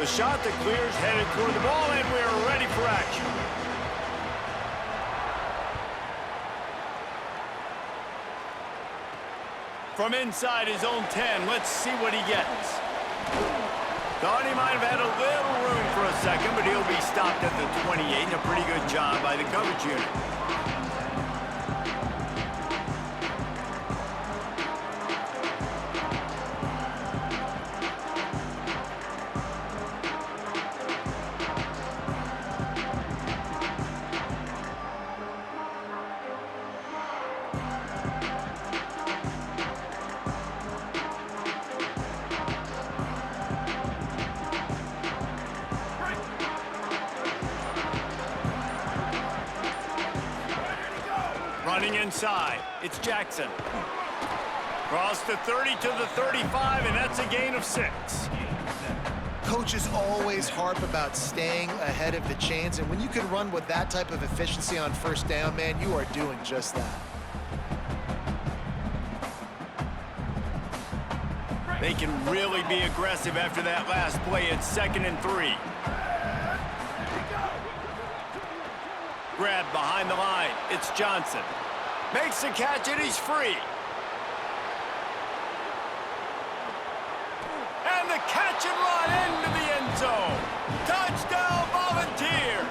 The shot that clears headed toward the ball, and we're ready for action. From inside his own 10, let's see what he gets. Thought he might have had a little room for a second, but he'll be stopped at the 28, and a pretty good job by the coverage unit. Running inside, it's Jackson. Cross the 30 to the 35, and that's a gain of 6. Coaches always harp about staying ahead of the chains, and when you can run with that type of efficiency on first down, man, you are doing just that. They can really be aggressive after that last play. It's 2nd and 3. Grab behind the line. It's Johnson. Makes the catch, and he's free. And the catch and run into the end zone. Touchdown, Volunteers!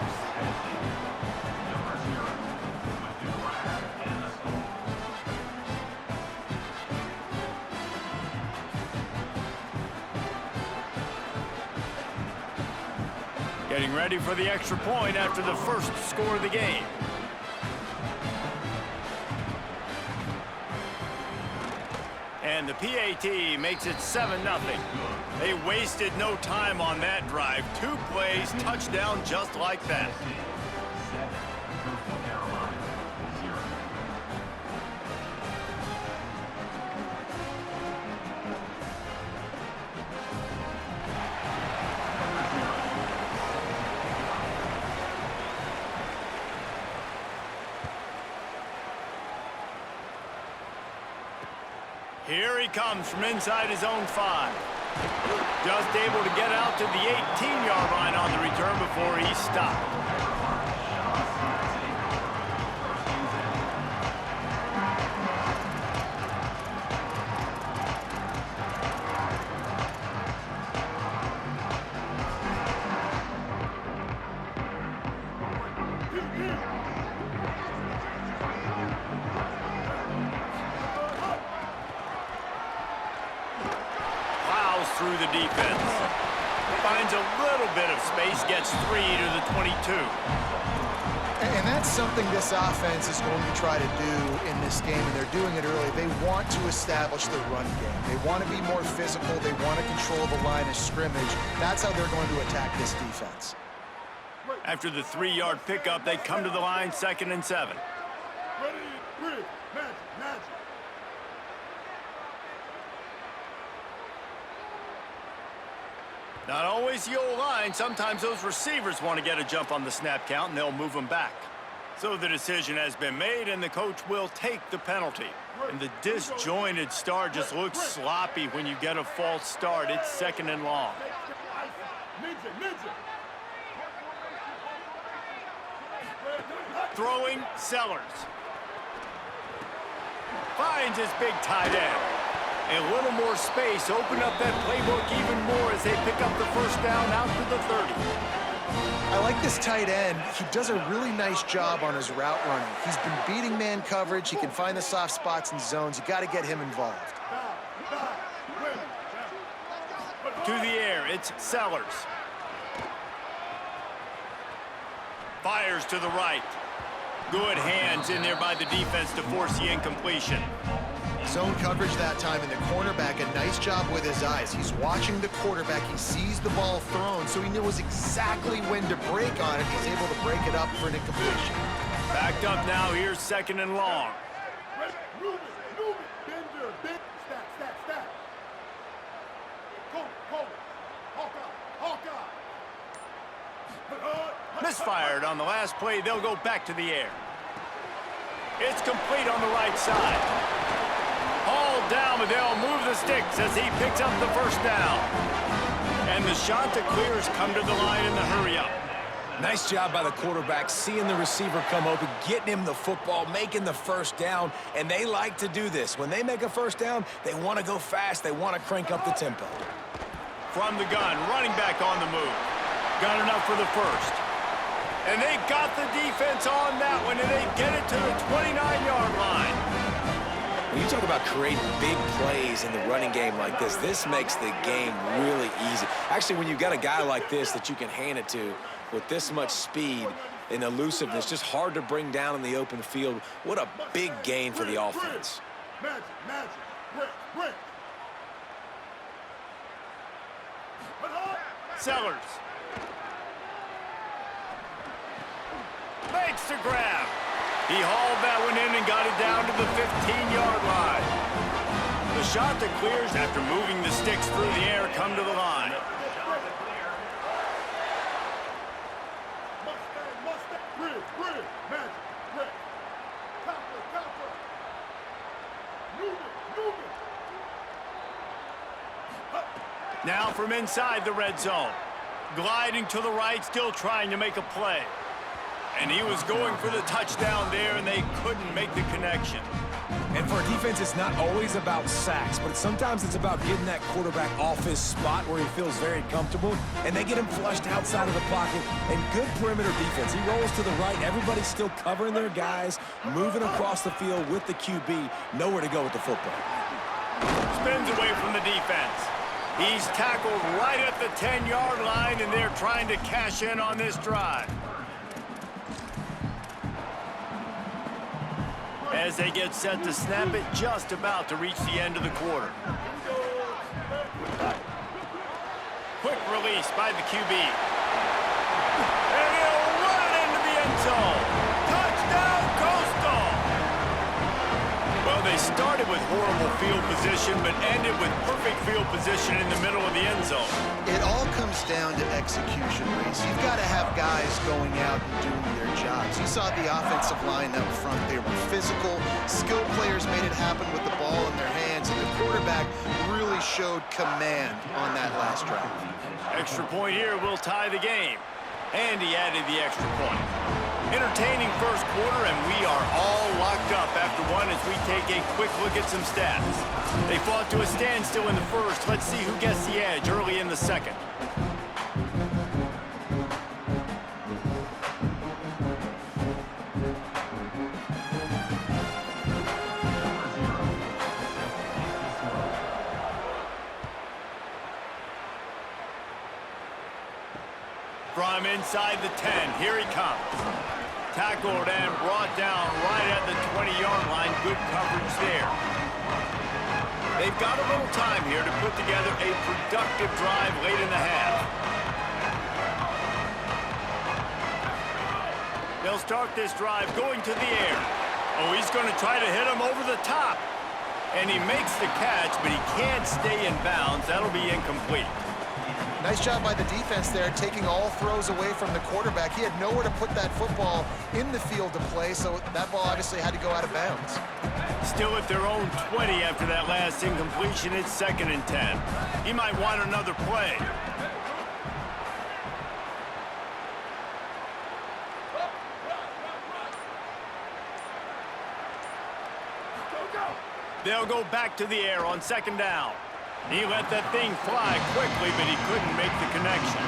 Getting ready for the extra point after the first score of the game. And the PAT makes it 7-0. They wasted no time on that drive. 2 plays, touchdown just like that. Here he comes from inside his own 5. Just able to get out to the 18-yard line on the return before he stopped. Through the defense. Finds a little bit of space, gets 3 to the 22. And that's something this offense is going to try to do in this game, and they're doing it early. They want to establish the run game. They want to be more physical. They want to control the line of scrimmage. That's how they're going to attack this defense. After the 3-yard pickup, they come to the line, 2nd and 7. Ready, bridge, magic. Not always the old line. Sometimes those receivers want to get a jump on the snap count, and they'll move them back. So the decision has been made, and the coach will take the penalty. And the disjointed start just looks sloppy when you get a false start. It's 2nd and long. Throwing, Sellers. Finds his big tight end. A little more space, open up that playbook even more as they pick up the first down out to the 30. I like this tight end. He does a really nice job on his route running. He's been beating man coverage. He can find the soft spots and zones. You got to get him involved. To the air, it's Sellers. Fires to the right. Good hands in there by the defense to force the incompletion. Zone coverage that time, and the cornerback, a nice job with his eyes. He's watching the quarterback. He sees the ball thrown, so he knows exactly when to break on it. He's able to break it up for an incompletion. Backed up now. Here's 2nd and long. Move it. Bender, stack. Cole. Hawkeye. Misfired on the last play. They'll go back to the air. It's complete on the right side. Hauled down, but they'll move the sticks as he picks up the first down. And the shot to clear has come to the line in the hurry-up. Nice job by the quarterback, seeing the receiver come open, getting him the football, making the first down, and they like to do this. When they make a first down, they want to go fast. They want to crank up the tempo. From the gun, running back on the move. Got enough for the first. And they got the defense on that one, and they get it to the 29-yard line. When you talk about creating big plays in the running game like this makes the game really easy. Actually, when you've got a guy like this that you can hand it to with this much speed and elusiveness, just hard to bring down in the open field, what a big gain for the offense. Magic. Break. Sellers. Makes the grab. He hauled that one in and got it down to the 15-yard line. The shot that clears after moving the sticks through the air come to the line. Mustang, bridge, magic, brick. Copper. Move it. Now from inside the red zone. Gliding to the right, still trying to make a play. And he was going for the touchdown there, and they couldn't make the connection. And for a defense, it's not always about sacks, but sometimes it's about getting that quarterback off his spot where he feels very comfortable, and they get him flushed outside of the pocket. And good perimeter defense. He rolls to the right. Everybody's still covering their guys, moving across the field with the QB. Nowhere to go with the football. Spins away from the defense. He's tackled right at the 10-yard line, and they're trying to cash in on this drive. As they get set to snap it, just about to reach the end of the quarter. Quick release by the QB. And he'll run it into the end zone. Touchdown, Coastal! Well, they started with horrible field position, but ended with perfect field position in the middle of the end zone. It all comes down to execution, Reese. You've got to have guys going out and doing their jobs. You saw the offensive line up front. They were physical. Skilled players made it happen with the ball in their hands, and the quarterback really showed command on that last drive. Extra point here will tie the game. And he added the extra point. Entertaining first quarter, and we are all locked up after one as we take a quick look at some stats. They fought to a standstill in the first. Let's see who gets the edge early in the second. From inside the 10, here he comes. Tackled and brought down right at the 20-yard line. Good coverage there. They've got a little time here to put together a productive drive late in the half. They'll start this drive going to the air. Oh, he's going to try to hit him over the top. And he makes the catch, but he can't stay in bounds. That'll be incomplete. Nice job by the defense there, taking all throws away from the quarterback. He had nowhere to put that football in the field to play, so that ball obviously had to go out of bounds. Still at their own 20 after that last incompletion. It's 2nd and 10. He might want another play. They'll go back to the air on 2nd down. He let that thing fly quickly, but he couldn't make the connection.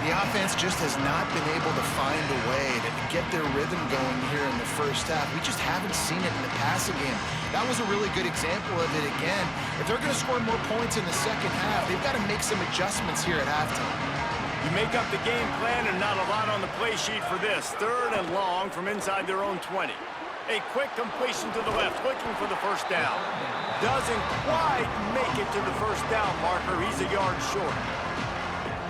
The offense just has not been able to find a way to get their rhythm going here in the first half. We just haven't seen it in the passing game. That was a really good example of it again. If they're going to score more points in the second half, they've got to make some adjustments here at halftime. You make up the game plan and not a lot on the play sheet for this. 3rd and long from inside their own 20. A quick completion to the left, looking for the first down. Doesn't quite make it to the first down marker. He's a yard short.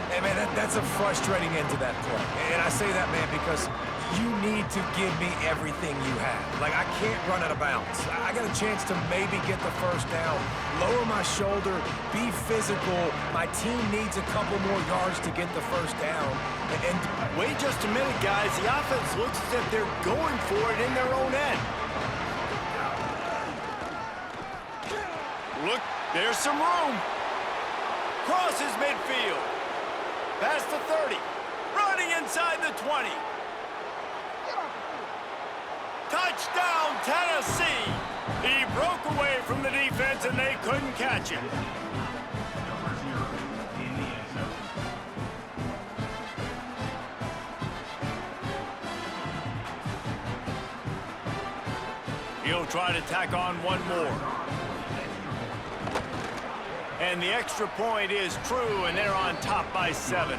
Hey, man, that's a frustrating end to that play. And I say that, man, because you need to give me everything you have. Like, I can't run out of bounds. I got a chance to maybe get the first down, lower my shoulder, be physical. My team needs a couple more yards to get the first down. And wait just a minute, guys. The offense looks as if they're going for it in their own end. Look, there's some room. Crosses midfield. Past the 30. Running inside the 20. Touchdown, Tennessee. He broke away from the defense, and they couldn't catch him. He'll try to tack on one more. And the extra point is true, and they're on top by 7.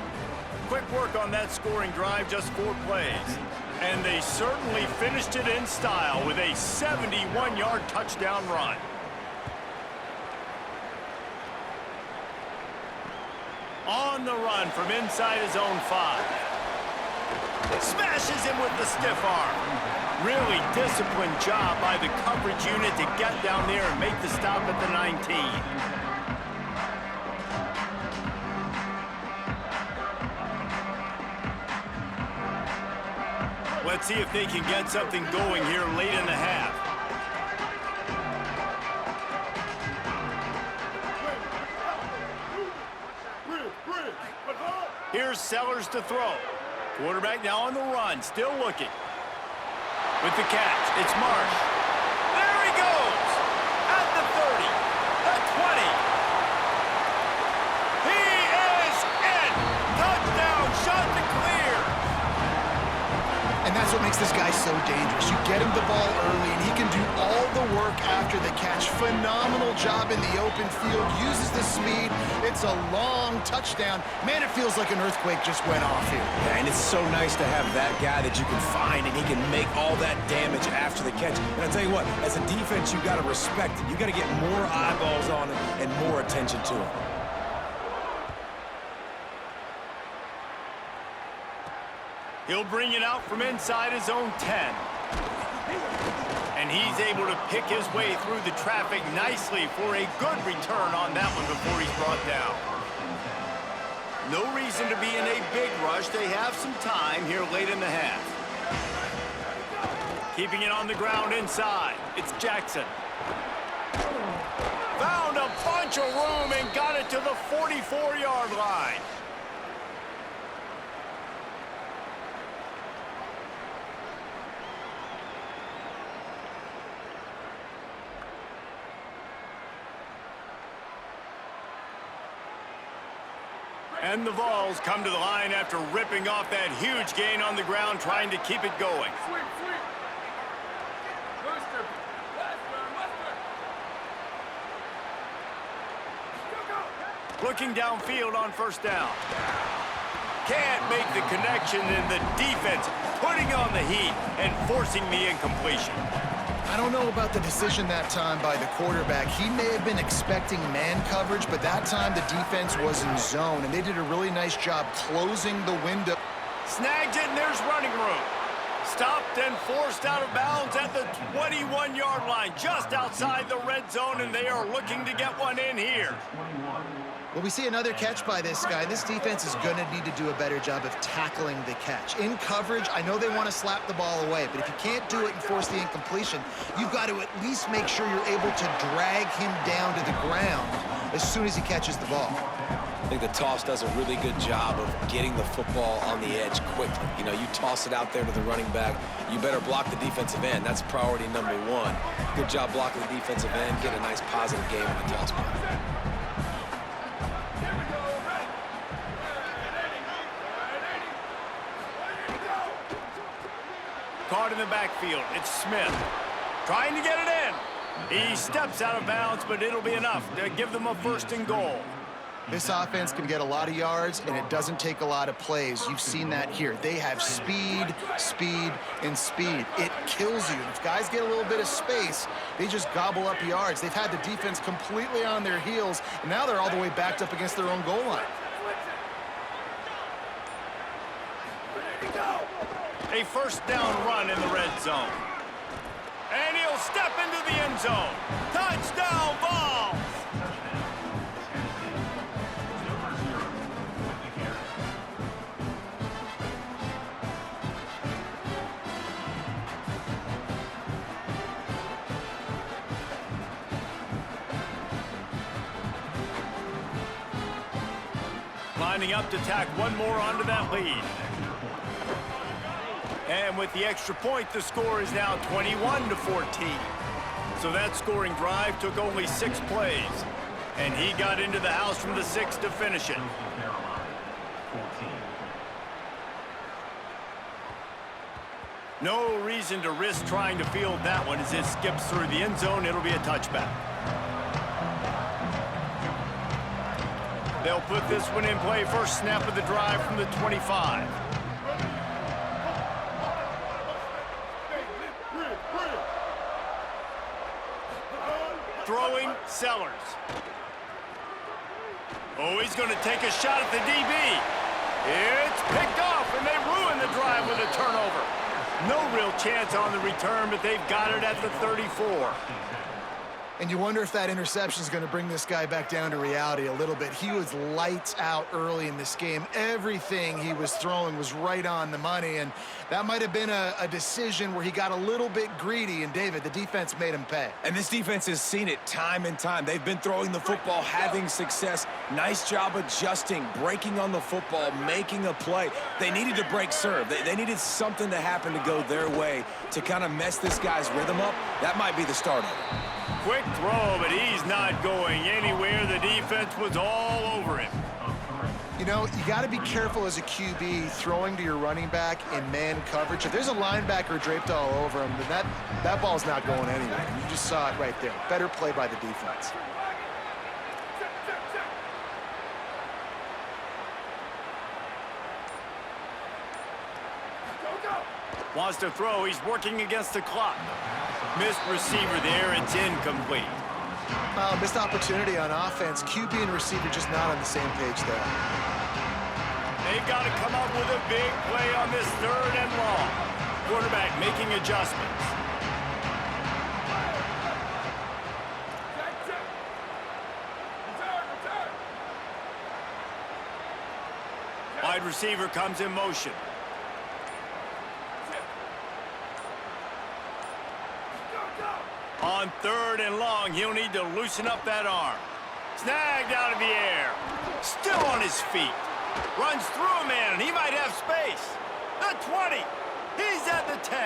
Quick work on that scoring drive, just 4 plays. And they certainly finished it in style with a 71-yard touchdown run. On the run from inside his own 5. Smashes him with the stiff arm. Really disciplined job by the coverage unit to get down there and make the stop at the 19. Let's see if they can get something going here late in the half. Here's Sellers to throw. Quarterback now on the run, still looking. With the catch, it's Marsh. There he goes! At the 30, the 20. He is in! Touchdown, shot to clear! And that's what makes this guy so dangerous. You get him the ball early, and he can do all the work after the catch. Phenomenal job in the open field, uses the speed. It's a long touchdown. Man, it feels like an earthquake just went off here. Yeah, and it's so nice to have that guy that you can find, and he can make all that damage after the catch. And I'll tell you what, as a defense, you got to respect it. You got to get more eyeballs on him and more attention to him. He'll bring it out from inside his own 10. And he's able to pick his way through the traffic nicely for a good return on that one before he's brought down. No reason to be in a big rush. They have some time here late in the half. Keeping it on the ground inside. It's Jackson. Found a bunch of room and got it to the 44-yard line. And the Vols come to the line after ripping off that huge gain on the ground, trying to keep it going. Sweep, sweep. Mustard. Go, go. Looking downfield on first down. Can't make the connection, and the defense putting on the heat and forcing the incompletion. I don't know about the decision that time by the quarterback. He may have been expecting man coverage, but that time the defense was in zone, and they did a really nice job closing the window. Snagged it, and there's running room. Stopped and forced out of bounds at the 21-yard line, just outside the red zone, and they are looking to get one in here. Well, we see another catch by this guy. This defense is going to need to do a better job of tackling the catch. In coverage, I know they want to slap the ball away, but if you can't do it and force the incompletion, you've got to at least make sure you're able to drag him down to the ground as soon as he catches the ball. I think the toss does a really good job of getting the football on the edge quickly. You know, you toss it out there to the running back, you better block the defensive end. That's priority number one. Good job blocking the defensive end, get a nice positive game in the toss play. Caught in the backfield, it's Smith. Trying to get it in. He steps out of bounds, but it'll be enough to give them a first and goal. This offense can get a lot of yards, and it doesn't take a lot of plays. You've seen that here. They have speed, speed, and speed. It kills you. If guys get a little bit of space, they just gobble up yards. They've had the defense completely on their heels, and now they're all the way backed up against their own goal line. A first down run in the red zone. And he'll step into the end zone. Touchdown, Vols! Lining up to tack one more onto that lead. And with the extra point, the score is now 21-14. So that scoring drive took only 6 plays. And he got into the house from the 6 to finish it. No reason to risk trying to field that one as it skips through the end zone. It'll be a touchback. They'll put this one in play. First snap of the drive from the 25. Throwing, Sellers. Oh, he's going to take a shot at the DB. It's picked off, and they ruin the drive with a turnover. No real chance on the return, but they've got it at the 34. And you wonder if that interception is going to bring this guy back down to reality a little bit. He was lights out early in this game. Everything he was throwing was right on the money, and that might have been a decision where he got a little bit greedy, and David, the defense made him pay. And this defense has seen it time and time. They've been throwing the football, having success. Nice job adjusting, breaking on the football, making a play. They needed to break serve. They needed something to happen to go their way to kind of mess this guy's rhythm up. That might be the start of it. Quick throw, but he's not going anywhere. The defense was all over him. You know, you got to be careful as a QB throwing to your running back in man coverage. If there's a linebacker draped all over him, then that ball's not going anywhere. And you just saw it right there. Better play by the defense. Wants to throw. He's working against the clock. Missed receiver there. It's incomplete. Missed opportunity on offense. QB and receiver just not on the same page there. They've got to come up with a big play on this 3rd and long. Quarterback making adjustments. Wide receiver comes in motion. On 3rd and long, he'll need to loosen up that arm. Snagged out of the air. Still on his feet. Runs through a man, and he might have space. The 20. He's at the 10.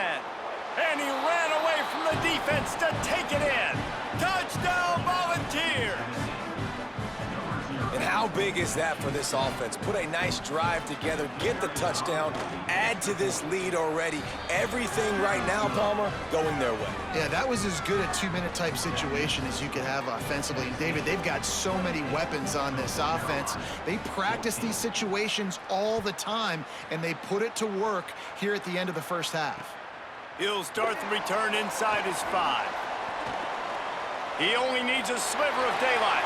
And he ran away from the defense to take it in. Touchdown, Volunteers! And how big is that for this offense? Put a nice drive together, get the touchdown, add to this lead already. Everything right now, Palmer, going their way. Yeah, that was as good a 2-minute type situation as you could have offensively. And David, they've got so many weapons on this offense. They practice these situations all the time, and they put it to work here at the end of the first half. He'll start the return inside his 5. He only needs a sliver of daylight.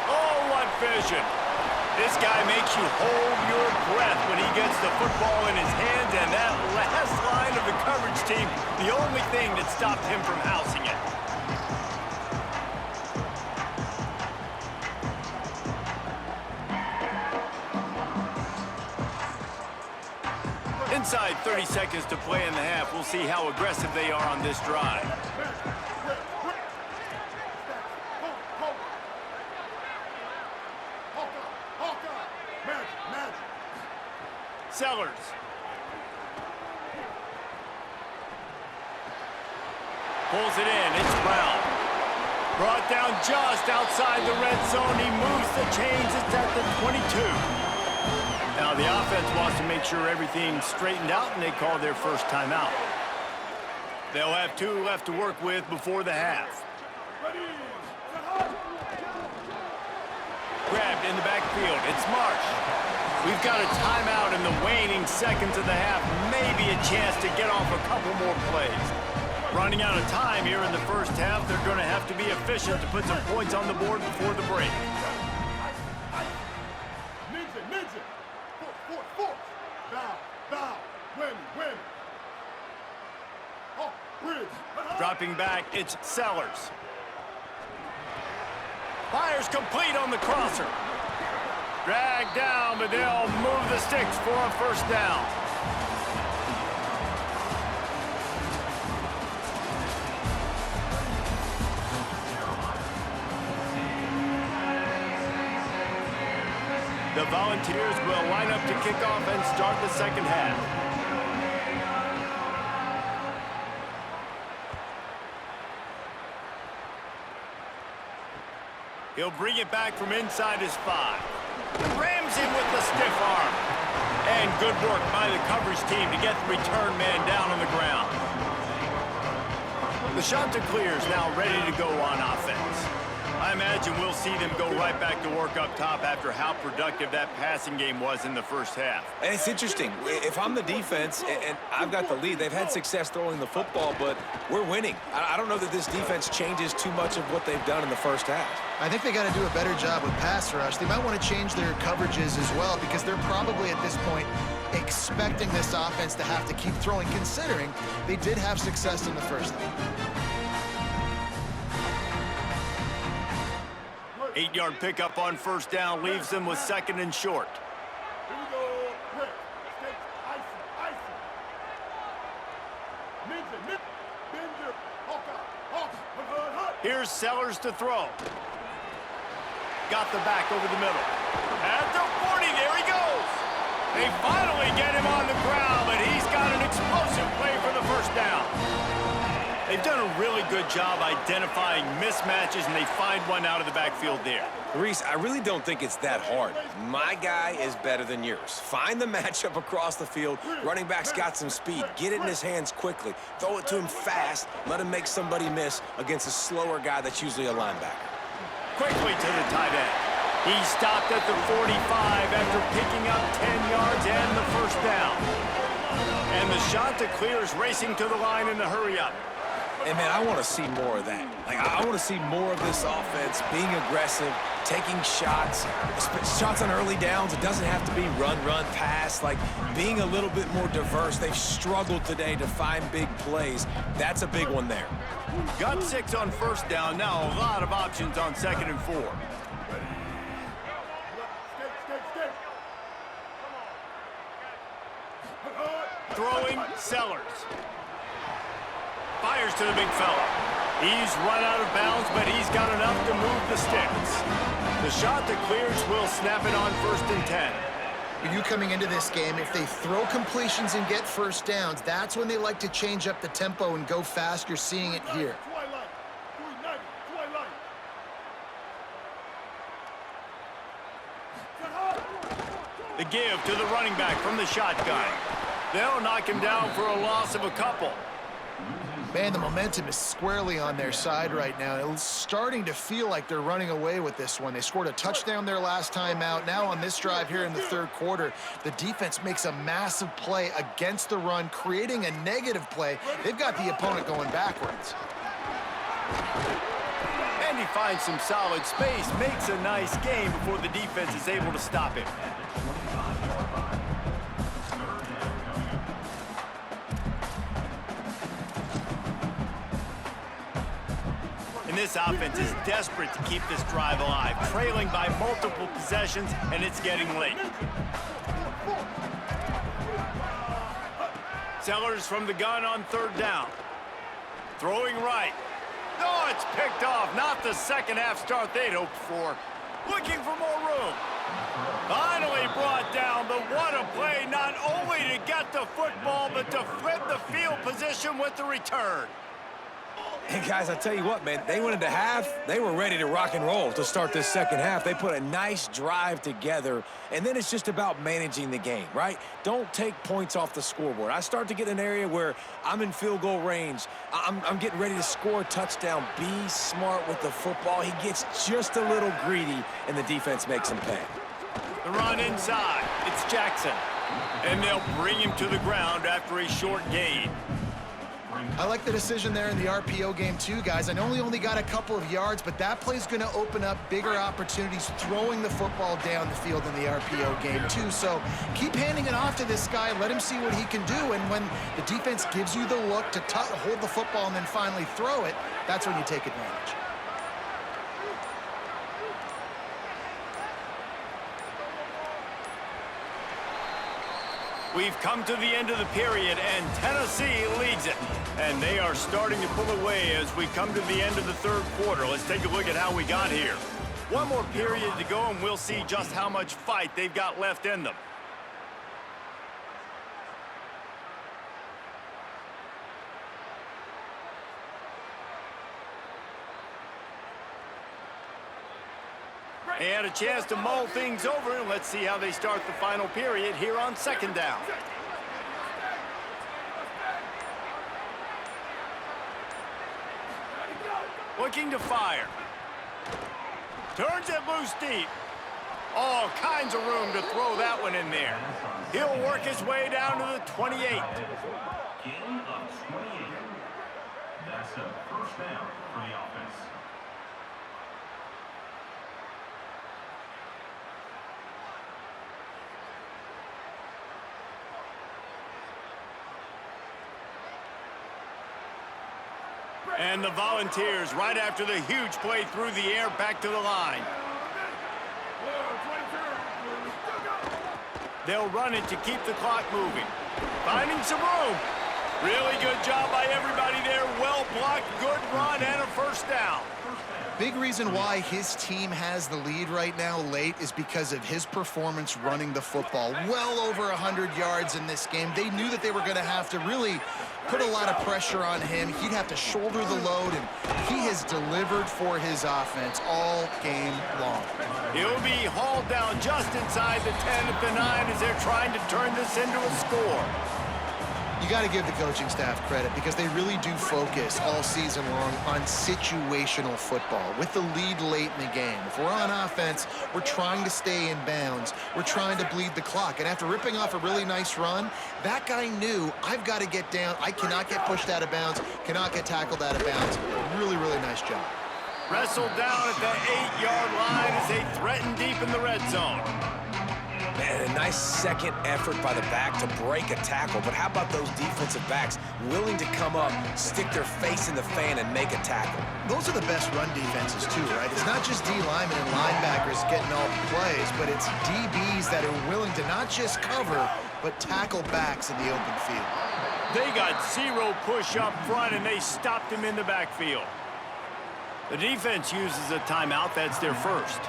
Oh, what vision. This guy makes you hold your breath when he gets the football in his hands, and that last line of the coverage team, the only thing that stopped him from housing it. Inside 30 seconds to play in the half. We'll see how aggressive they are on this drive. Sellers. Pulls it in. It's Brown. Brought down just outside the red zone. He moves the chains. It's at the 22. Now the offense wants to make sure everything's straightened out, and they call their first timeout. They'll have 2 left to work with before the half. Grabbed in the backfield. It's Marsh. We've got a timeout in the waning seconds of the half. Maybe a chance to get off a couple more plays. Running out of time here in the first half. They're going to have to be efficient to put some points on the board before the break. Dropping back, it's Sellers. Fires complete on the crosser. Dragged down, but they'll move the sticks for a first down. The Volunteers will line up to kick off and start the second half. He'll bring it back from inside his 5. Rams him with the stiff arm. And good work by the coverage team to get the return man down on the ground. The Chanticleers now ready to go on offense. I imagine we'll see them go right back to work up top after how productive that passing game was in the first half. And it's interesting. If I'm the defense and I've got the lead, they've had success throwing the football, but we're winning. I don't know that this defense changes too much of what they've done in the first half. I think they got to do a better job with pass rush. They might want to change their coverages as well, because they're probably at this point expecting this offense to have to keep throwing, considering they did have success in the first half. 8-yard pickup on first down leaves them with 2nd and short. Here we go. Quick. Stay icy. Ninja. Bender. Hawk. Here's Sellers to throw. Got the back over the middle. At the 40, there he goes. They finally get him on the ground, but he's got an explosive play for the first down. They've done a really good job identifying mismatches, and they find one out of the backfield there. Reese, I really don't think it's that hard. My guy is better than yours. Find the matchup across the field. Running back's got some speed. Get it in his hands quickly. Throw it to him fast. Let him make somebody miss against a slower guy that's usually a linebacker. Quickly to the tight end. He stopped at the 45 after picking up 10 yards and the first down. And the shot to clear is racing to the line in the hurry-up. And, man, I want to see more of that. Like, I want to see more of this offense being aggressive, taking shots, shots on early downs. It doesn't have to be run, pass. Like, being a little bit more diverse. They've struggled today to find big plays. That's a big one there. Got 6 on first down. Now a lot of options on 2nd and 4. Throwing Sellers. Fires to the big fella. He's run out of bounds, but he's got enough to move the sticks. The shot that clears will snap it on 1st and 10. You coming into this game, if they throw completions and get first downs, that's when they like to change up the tempo and go fast. You're seeing it here. The give to the running back from the shotgun. They'll knock him down for a loss of a couple. Man, the momentum is squarely on their side right now. It's starting to feel like they're running away with this one. They scored a touchdown their last time out. Now on this drive here in the 3rd quarter, the defense makes a massive play against the run, creating a negative play. They've got the opponent going backwards. And he finds some solid space, makes a nice game before the defense is able to stop him. And this offense is desperate to keep this drive alive, trailing by multiple possessions, and it's getting late. Sellers from the gun on 3rd down. Throwing right. Oh, it's picked off. Not the second half start they'd hoped for. Looking for more room. Finally brought down, but what a play, not only to get the football, but to flip the field position with the return. And guys, I tell you what, man, they went into half, they were ready to rock and roll to start this 2nd half. They put a nice drive together, and then it's just about managing the game, right? Don't take points off the scoreboard. I start to get an area where I'm in field goal range. I'm getting ready to score a touchdown. Be smart with the football. He gets just a little greedy, and the defense makes him pay. The run inside. It's Jackson. And they'll bring him to the ground after a short gain. I like the decision there in the RPO game too, guys. I know he only got a couple of yards, but that play's going to open up bigger opportunities throwing the football down the field in the RPO game too. So keep handing it off to this guy. Let him see what he can do. And when the defense gives you the look to hold the football and then finally throw it, that's when you take advantage. We've come to the end of the period, and Tennessee leads it. And they are starting to pull away as we come to the end of the 3rd quarter. Let's take a look at how we got here. One more period to go, and we'll see just how much fight they've got left in them. And a chance to mull things over. Let's see how they start the final period here on 2nd down. Looking to fire. Turns it loose deep. All kinds of room to throw that one in there. He'll work his way down to the 28. Gain of 28. That's a first down for the offense. And the Volunteers, right after the huge play through the air, back to the line. They'll run it to keep the clock moving. Finding some room. Really good job by everybody there. Well blocked, good run, and a first down. Big reason why his team has the lead right now late is because of his performance running the football. Well over 100 yards in this game. They knew that they were going to have to really put a lot of pressure on him. He'd have to shoulder the load, and he has delivered for his offense all game long. He'll be hauled down just inside the 10 at the 9 as they're trying to turn this into a score. You got to give the coaching staff credit because they really do focus all season long on situational football with the lead late in the game. If we're on offense, we're trying to stay in bounds. We're trying to bleed the clock. And after ripping off a really nice run, that guy knew, I've got to get down. I cannot get pushed out of bounds, cannot get tackled out of bounds. Really, really nice job. Wrestled down at the 8-yard line as they threaten deep in the red zone. Man, a nice second effort by the back to break a tackle. But how about those defensive backs willing to come up, stick their face in the fan, and make a tackle? Those are the best run defenses too, right? It's not just D linemen and linebackers getting all the plays, but it's DBs that are willing to not just cover, but tackle backs in the open field. They got zero push up front, and they stopped him in the backfield. The defense uses a timeout. That's their first.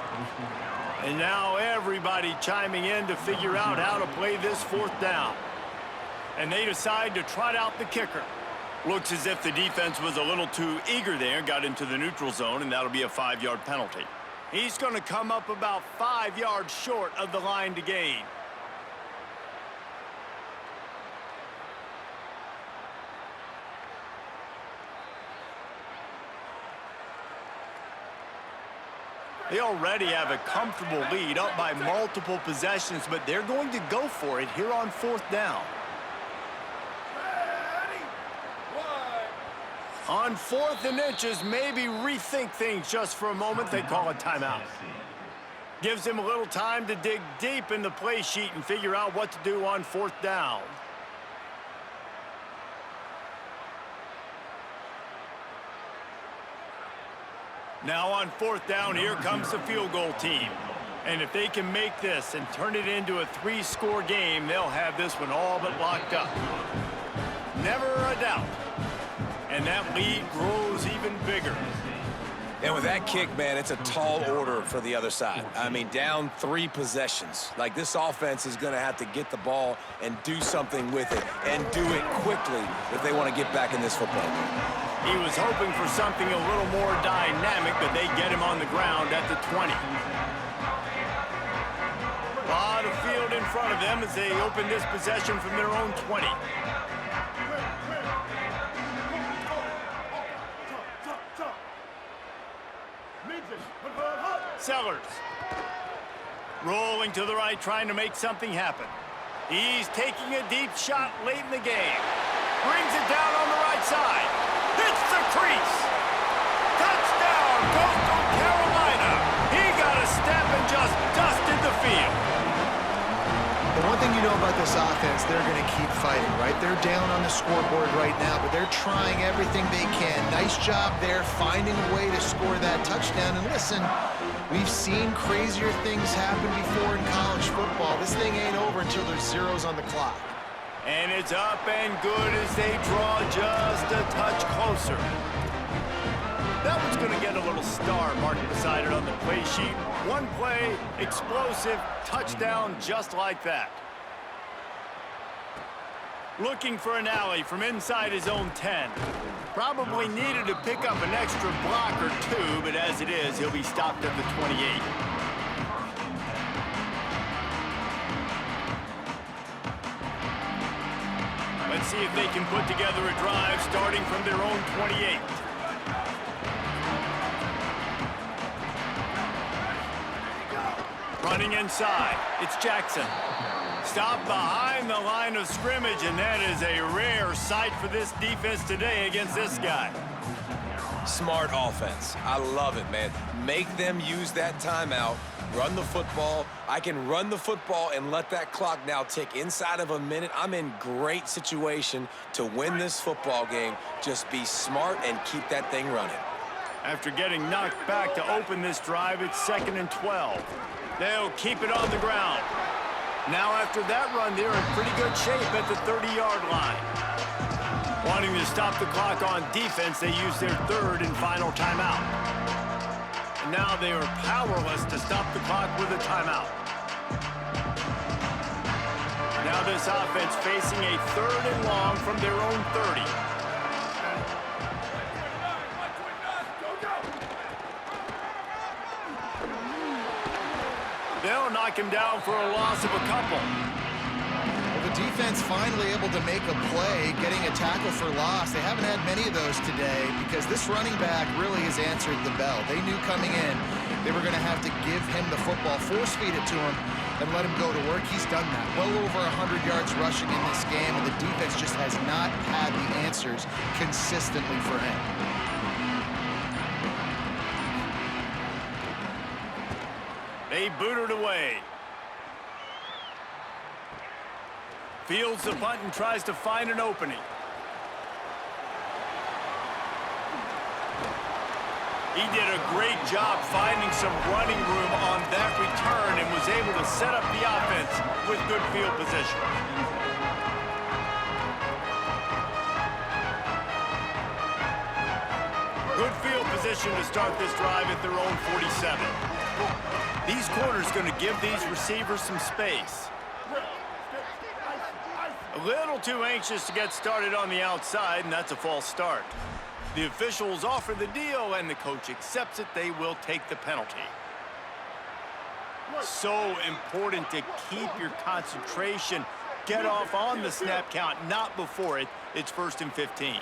And now everybody chiming in to figure out how to play this fourth down. And they decide to trot out the kicker. Looks as if the defense was a little too eager there, got into the neutral zone, and that'll be a 5-yard penalty. He's going to come up about 5 yards short of the line to gain. They already have a comfortable lead, up by multiple possessions, but they're going to go for it here on fourth down. On 4th and inches, maybe rethink things just for a moment. They call a timeout. Gives him a little time to dig deep in the play sheet and figure out what to do on 4th down. Now on 4th down, here comes the field goal team. And if they can make this and turn it into a 3-score game, they'll have this one all but locked up. Never a doubt. And that lead grows even bigger. And with that kick, man, it's a tall order for the other side. I mean, down 3 possessions. Like, this offense is going to have to get the ball and do something with it, and do it quickly if they want to get back in this football game. He was hoping for something a little more dynamic, but they get him on the ground at the 20. A lot of field in front of them as they open this possession from their own 20. Sellers. Rolling to the right, trying to make something happen. He's taking a deep shot late in the game. Brings it down on the right side. Hits the crease. Touchdown, Coastal Carolina. He got a step and just dusted the field. The one thing you know about this offense, they're going to keep fighting, right? They're down on the scoreboard right now, but they're trying everything they can. Nice job there, finding a way to score that touchdown. And listen, we've seen crazier things happen before in college football. This thing ain't over until there's zeros on the clock. And it's up and good as they draw just a touch closer. That one's going to get a little star marked beside it on the play sheet. One play, explosive, touchdown just like that. Looking for an alley from inside his own 10. Probably needed to pick up an extra block or 2, but as it is, he'll be stopped at the 28. Let's see if they can put together a drive starting from their own 28. Running inside, it's Jackson. Stopped behind the line of scrimmage, and that is a rare sight for this defense today against this guy. Smart offense. I love it, man. Make them use that timeout run the football. I can run the football and let that clock now tick inside of a minute. I'm in great situation to win this football game. Just be smart and keep that thing running. After getting knocked back to open this drive, it's 2nd and 12. They'll keep it on the ground. Now after that run, they're in pretty good shape at the 30-yard line. Wanting to stop the clock on defense, they use their 3rd and final timeout. And now they are powerless to stop the clock with a timeout. Now this offense facing a 3rd and long from their own 30. They'll knock him down for a loss of a couple. Well, the defense finally able to make a play, getting a tackle for loss. They haven't had many of those today because this running back really has answered the bell. They knew coming in they were going to have to give him the football, force feed it to him, and let him go to work. He's done that. Well over 100 yards rushing in this game, and the defense just has not had the answers consistently for him. They boot it away. Fields the punt and tries to find an opening. He did a great job finding some running room on that return and was able to set up the offense with good field position. Good field position to start this drive at their own 47. These corners going to give these receivers some space. A little too anxious to get started on the outside, and that's a false start. The officials offer the deal, and the coach accepts it. They will take the penalty. So important to keep your concentration. Get off on the snap count, not before it. It's 1st and 15.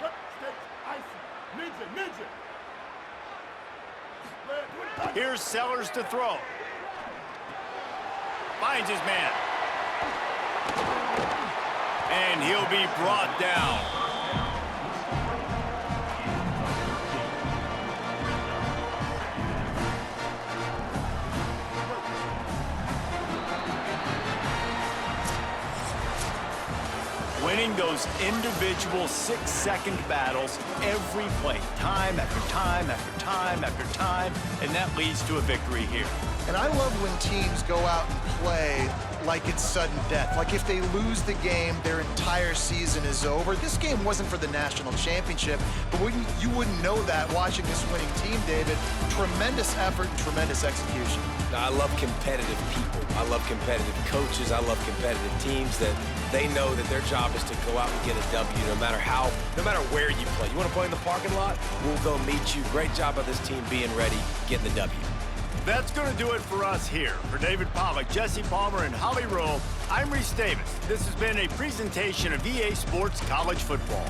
Here's Sellers to throw. Finds his man. And he'll be brought down. Winning those individual 6-second battles every play, time after time after time after time, and that leads to a victory here. And I love when teams go out and play like it's sudden death. Like if they lose the game, their entire season is over. This game wasn't for the national championship, but you wouldn't know that watching this winning team, David. Tremendous effort and tremendous execution. I love competitive people. I love competitive coaches. I love competitive teams that they know that their job is to go out and get a W no matter where you play. You want to play in the parking lot? We'll go meet you. Great job of this team being ready, getting the W. That's going to do it for us here. For David Pollack, Jesse Palmer, and Holly Rowe, I'm Reese Davis. This has been a presentation of EA Sports College Football.